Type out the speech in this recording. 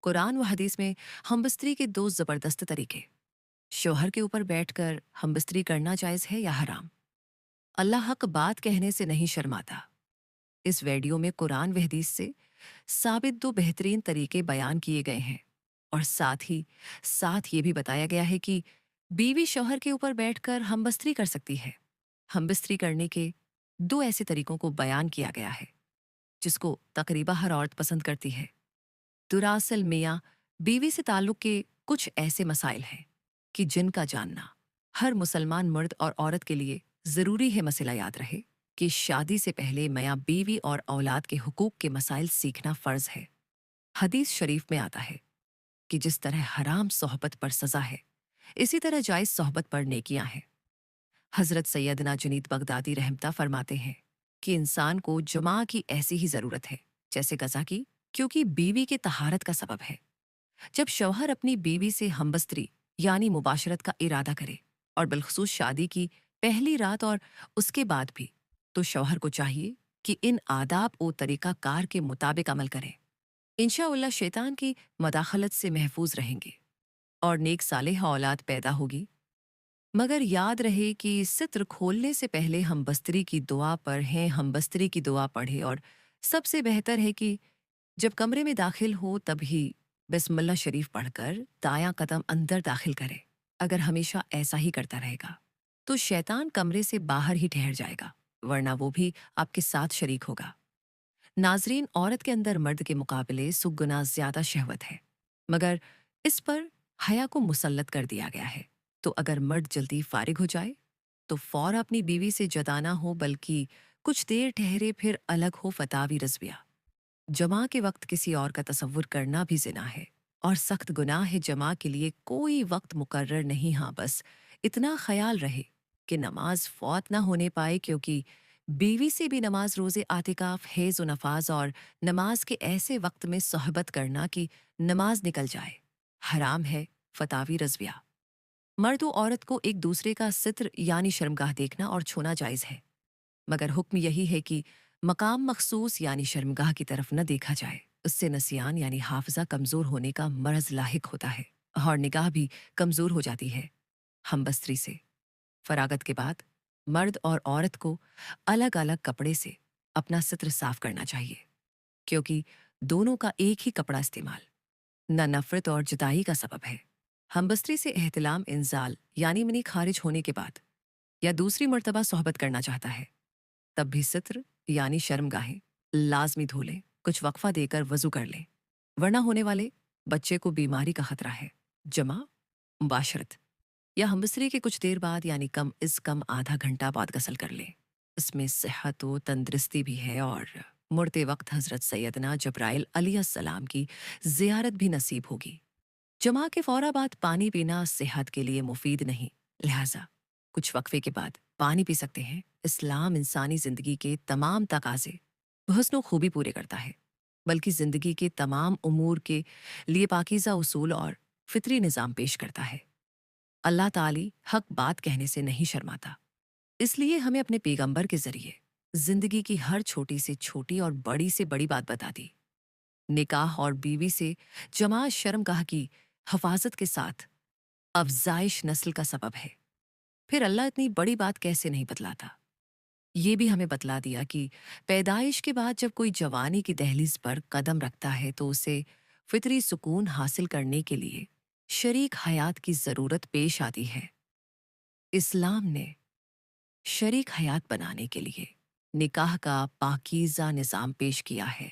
कुरान व हदीस में हमबस्तरी के दो ज़बरदस्त तरीके। शोहर के ऊपर बैठकर हमबस्तरी करना जायज़ है या हराम? अल्लाह हक बात कहने से नहीं शर्माता। इस वीडियो में कुरान व हदीस से साबित दो बेहतरीन तरीके बयान किए गए हैं और साथ ये भी बताया गया है कि बीवी शौहर के ऊपर बैठकर हमबस्तरी कर सकती है। हमबस्तरी करने के दो ऐसे तरीकों को बयान किया गया है जिसको तकरीबा हर औरत पसंद करती है। दरअसल मियाँ बीवी से ताल्लुक के कुछ ऐसे मसाइल हैं कि जिनका जानना हर मुसलमान मर्द और औरत के लिए ज़रूरी है। मसला याद रहे कि शादी से पहले मियाँ बीवी और औलाद के हुकूक के मसाइल सीखना फ़र्ज़ है। हदीस शरीफ में आता है कि जिस तरह हराम सोहबत पर सज़ा है, इसी तरह जायज़ सोहबत पर नेकियां हैं। हज़रत सैयदना जुनीद बगदादी रहमता फरमाते हैं कि इंसान को जमा की ऐसी ही ज़रूरत है जैसे गज़ा की, क्योंकि बीवी के तहारत का सबब है। जब शौहर अपनी बीवी से हमबस्तरी यानी मुबाशरत का इरादा करे और बिलखसूस शादी की पहली रात और उसके बाद भी, तो शौहर को चाहिए कि इन आदाब और तरीका कार के मुताबिक अमल करें। इंशाअल्लाह शैतान की मदाखलत से महफूज रहेंगे और नेक सालेह औलाद पैदा होगी। मगर याद रहे कि सित्र खोलने से पहले हमबस्तरी की दुआ पढ़ें, हमबस्तरी की दुआ पढ़े और सबसे बेहतर है कि जब कमरे में दाखिल हो तभी बिस्मिल्लाह शरीफ पढ़कर दायां कदम अंदर दाखिल करे। अगर हमेशा ऐसा ही करता रहेगा तो शैतान कमरे से बाहर ही ठहर जाएगा, वरना वो भी आपके साथ शरीक होगा। नाजरीन, औरत के अंदर मर्द के मुकाबले सुगुना ज्यादा शहवत है, मगर इस पर हया को मुसल्लत कर दिया गया है। तो अगर मर्द जल्दी फारिग हो जाए तो फौर अपनी बीवी से जदा ना हो, बल्कि कुछ देर ठहरे फिर अलग हो। फतावी रज़विया। जमा के वक्त किसी और का तसव्वुर करना भी ज़िना है और सख्त गुनाह है। जमा के लिए कोई वक्त मुकर्रर नहीं। हाँ, बस इतना ख्याल रहे कि नमाज फौत ना होने पाए, क्योंकि बीवी से भी नमाज रोज़े आतिकाफ हैज़ व नफाज और नमाज के ऐसे वक्त में सोहबत करना कि नमाज निकल जाए हराम है। फतावी रज़विया। मर्द व औरत को एक दूसरे का सित्र यानी शर्मगाह देखना और छूना जायज़ है, मगर हुक्म यही है कि मकाम मखसूस यानी शर्मगाह की तरफ न देखा जाए। उससे नसियान यानी हाफजा कमज़ोर होने का मर्ज लाहिक होता है और निगाह भी कमज़ोर हो जाती है। हमबस्तरी से फरागत के बाद मर्द और औरत को अलग अलग कपड़े से अपना सित्र साफ करना चाहिए, क्योंकि दोनों का एक ही कपड़ा इस्तेमाल न नफरत और जुदाई का सबब है। हमबस्तरी से एहतिलाम इंजाल यानी मनी खारिज होने के बाद या दूसरी मर्तबा सोहबत करना चाहता है, तब भी सित्र यानी शर्मगाहें लाजमी धो लें, कुछ वक्फा देकर वजू कर लें, वरना होने वाले बच्चे को बीमारी का खतरा है। जमा, मुबाशरत या हमबस्तरी के कुछ देर बाद यानी कम आधा घंटा बाद गसल कर लें। इसमें सेहत व तंदुरुस्ती भी है और मुड़ते वक्त हज़रत सैयदना जब्राइल अलैहिस्सलाम की ज़ियारत भी नसीब होगी। जमा के फौरा बाद पानी पीना सेहत के लिए मुफीद नहीं, लिहाजा कुछ वक्फे के बाद पानी पी सकते हैं। इस्लाम इंसानी जिंदगी के तमाम तकाजे हुस्न खूबी पूरे करता है, बल्कि जिंदगी के तमाम उमूर के लिए पाकीज़ा उसूल और फितरी निज़ाम पेश करता है। अल्लाह ताली हक बात कहने से नहीं शर्माता, इसलिए हमें अपने पैगंबर के जरिए जिंदगी की हर छोटी से छोटी और बड़ी से बड़ी बात बता दी। निकाह और बीवी से जमा शर्मगाह की हफाजत के साथ अफजाइश नस्ल का सबब है। फिर अल्लाह इतनी बड़ी बात कैसे नहीं बतलाता। ये भी हमें बतला दिया कि पैदाइश के बाद जब कोई जवानी की दहलीज पर कदम रखता है तो उसे फितरी सुकून हासिल करने के लिए शरीक हयात की ज़रूरत पेश आती है। इस्लाम ने शरीक हयात बनाने के लिए निकाह का पाकीज़ा निज़ाम पेश किया है।